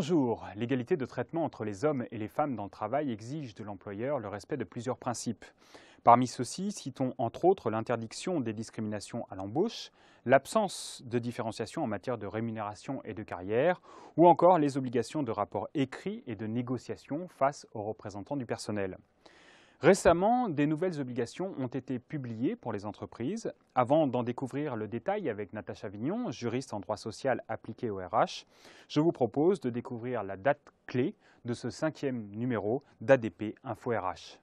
Bonjour. L'égalité de traitement entre les hommes et les femmes dans le travail exige de l'employeur le respect de plusieurs principes. Parmi ceux-ci, citons entre autres l'interdiction des discriminations à l'embauche, l'absence de différenciation en matière de rémunération et de carrière, ou encore les obligations de rapport écrit et de négociation face aux représentants du personnel. Récemment, des nouvelles obligations ont été publiées pour les entreprises. Avant d'en découvrir le détail avec Natacha Vignon, juriste en droit social appliqué au RH, je vous propose de découvrir la date clé de ce 5e numéro d'ADP Info RH.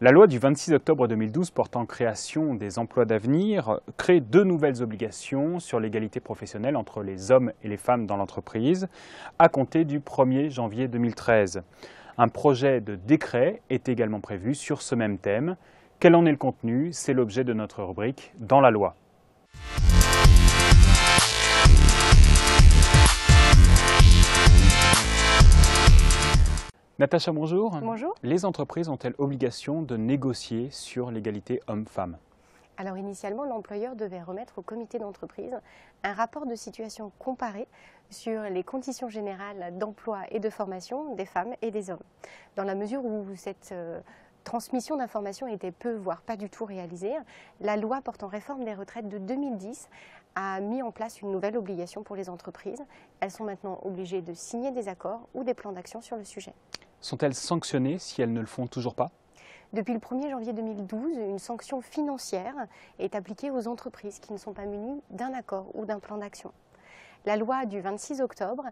La loi du 26 octobre 2012 portant création des emplois d'avenir crée deux nouvelles obligations sur l'égalité professionnelle entre les hommes et les femmes dans l'entreprise à compter du 1er janvier 2013. Un projet de décret est également prévu sur ce même thème. Quel en est le contenu? C'est l'objet de notre rubrique « Dans la loi ». Natacha, bonjour. Bonjour. Les entreprises ont-elles obligation de négocier sur l'égalité homme-femme? Alors initialement, l'employeur devait remettre au comité d'entreprise un rapport de situation comparé sur les conditions générales d'emploi et de formation des femmes et des hommes. Dans la mesure où cette transmission d'informations était peu, voire pas du tout réalisée, la loi portant réforme des retraites de 2010 a mis en place une nouvelle obligation pour les entreprises. Elles sont maintenant obligées de signer des accords ou des plans d'action sur le sujet. Sont-elles sanctionnées si elles ne le font toujours pas? Depuis le 1er janvier 2012, une sanction financière est appliquée aux entreprises qui ne sont pas munies d'un accord ou d'un plan d'action. La loi du 26 octobre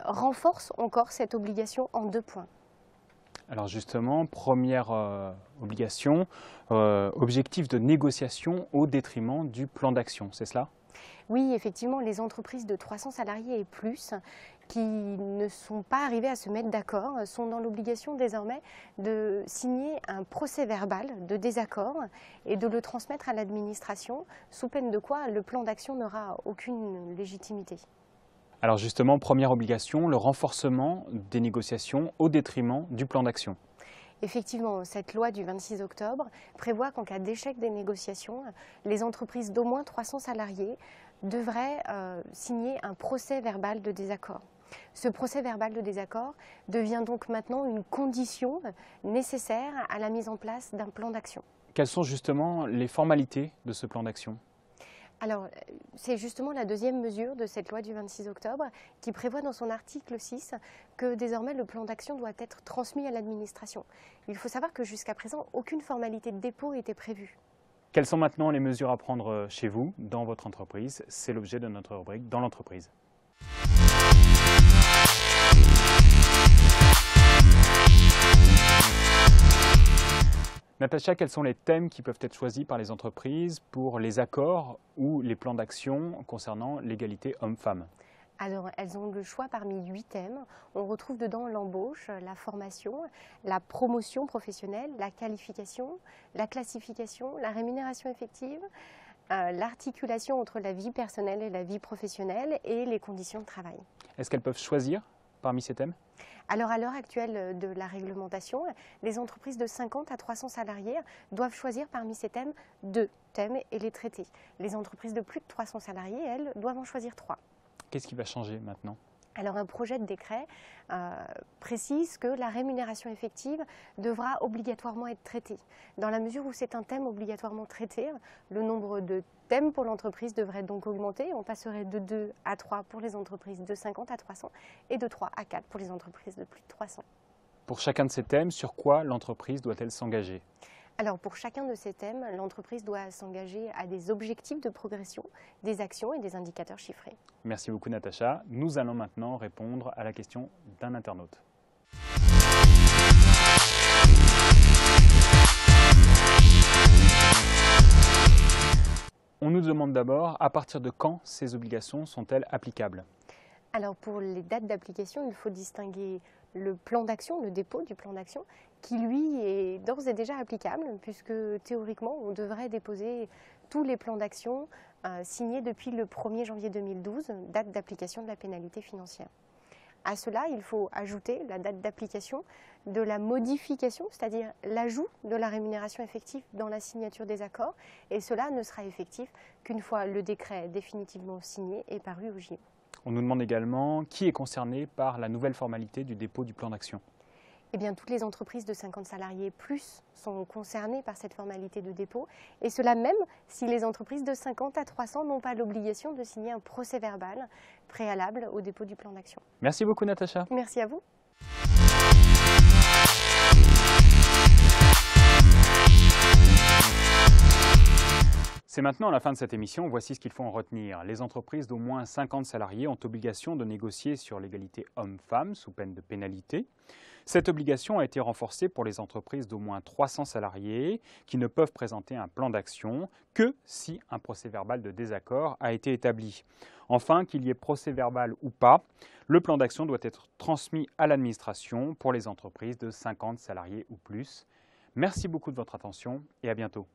renforce encore cette obligation en 2 points. Alors justement, première obligation, objectif de négociation au détriment du plan d'action, c'est cela? Oui, effectivement, les entreprises de 300 salariés et plus qui ne sont pas arrivées à se mettre d'accord sont dans l'obligation désormais de signer un procès-verbal de désaccord et de le transmettre à l'administration, sous peine de quoi le plan d'action n'aura aucune légitimité. Alors justement, première obligation, le renforcement des négociations au détriment du plan d'action. Effectivement, cette loi du 26 octobre prévoit qu'en cas d'échec des négociations, les entreprises d'au moins 300 salariés devraient signer un procès-verbal de désaccord. Ce procès-verbal de désaccord devient donc maintenant une condition nécessaire à la mise en place d'un plan d'action. Quelles sont justement les formalités de ce plan d'action? Alors, c'est justement la deuxième mesure de cette loi du 26 octobre qui prévoit dans son article 6 que désormais le plan d'action doit être transmis à l'administration. Il faut savoir que jusqu'à présent, aucune formalité de dépôt n'était prévue. Quelles sont maintenant les mesures à prendre chez vous, dans votre entreprise? C'est l'objet de notre rubrique « Dans l'entreprise ». Natacha, quels sont les thèmes qui peuvent être choisis par les entreprises pour les accords ou les plans d'action concernant l'égalité homme-femme? Alors, elles ont le choix parmi 8 thèmes. On retrouve dedans l'embauche, la formation, la promotion professionnelle, la qualification, la classification, la rémunération effective, l'articulation entre la vie personnelle et la vie professionnelle et les conditions de travail. Est-ce qu'elles peuvent choisir parmi ces thèmes? Alors, à l'heure actuelle de la réglementation, les entreprises de 50 à 300 salariés doivent choisir parmi ces thèmes 2 thèmes et les traiter. Les entreprises de plus de 300 salariés, elles, doivent en choisir 3. Qu'est-ce qui va changer maintenant? Alors, un projet de décret précise que la rémunération effective devra obligatoirement être traitée. Dans la mesure où c'est un thème obligatoirement traité, le nombre de thèmes pour l'entreprise devrait donc augmenter. On passerait de 2 à 3 pour les entreprises de 50 à 300 et de 3 à 4 pour les entreprises de plus de 300. Pour chacun de ces thèmes, sur quoi l'entreprise doit-elle s'engager? Alors, pour chacun de ces thèmes, l'entreprise doit s'engager à des objectifs de progression, des actions et des indicateurs chiffrés. Merci beaucoup Natacha. Nous allons maintenant répondre à la question d'un internaute. On nous demande d'abord à partir de quand ces obligations sont-elles applicables? Alors pour les dates d'application, il faut distinguer le plan d'action, le dépôt du plan d'action, qui lui est d'ores et déjà applicable, puisque théoriquement on devrait déposer tous les plans d'action signés depuis le 1er janvier 2012, date d'application de la pénalité financière. À cela, il faut ajouter la date d'application de la modification, c'est-à-dire l'ajout de la rémunération effective dans la signature des accords. Et cela ne sera effectif qu'une fois le décret définitivement signé et paru au JO. On nous demande également qui est concerné par la nouvelle formalité du dépôt du plan d'action. Eh bien, toutes les entreprises de 50 salariés plus sont concernées par cette formalité de dépôt, et cela même si les entreprises de 50 à 300 n'ont pas l'obligation de signer un procès-verbal préalable au dépôt du plan d'action. Merci beaucoup Natacha. Merci à vous. C'est maintenant la fin de cette émission. Voici ce qu'il faut en retenir. Les entreprises d'au moins 50 salariés ont obligation de négocier sur l'égalité homme-femme sous peine de pénalité. Cette obligation a été renforcée pour les entreprises d'au moins 300 salariés qui ne peuvent présenter un plan d'action que si un procès-verbal de désaccord a été établi. Enfin, qu'il y ait procès-verbal ou pas, le plan d'action doit être transmis à l'administration pour les entreprises de 50 salariés ou plus. Merci beaucoup de votre attention et à bientôt.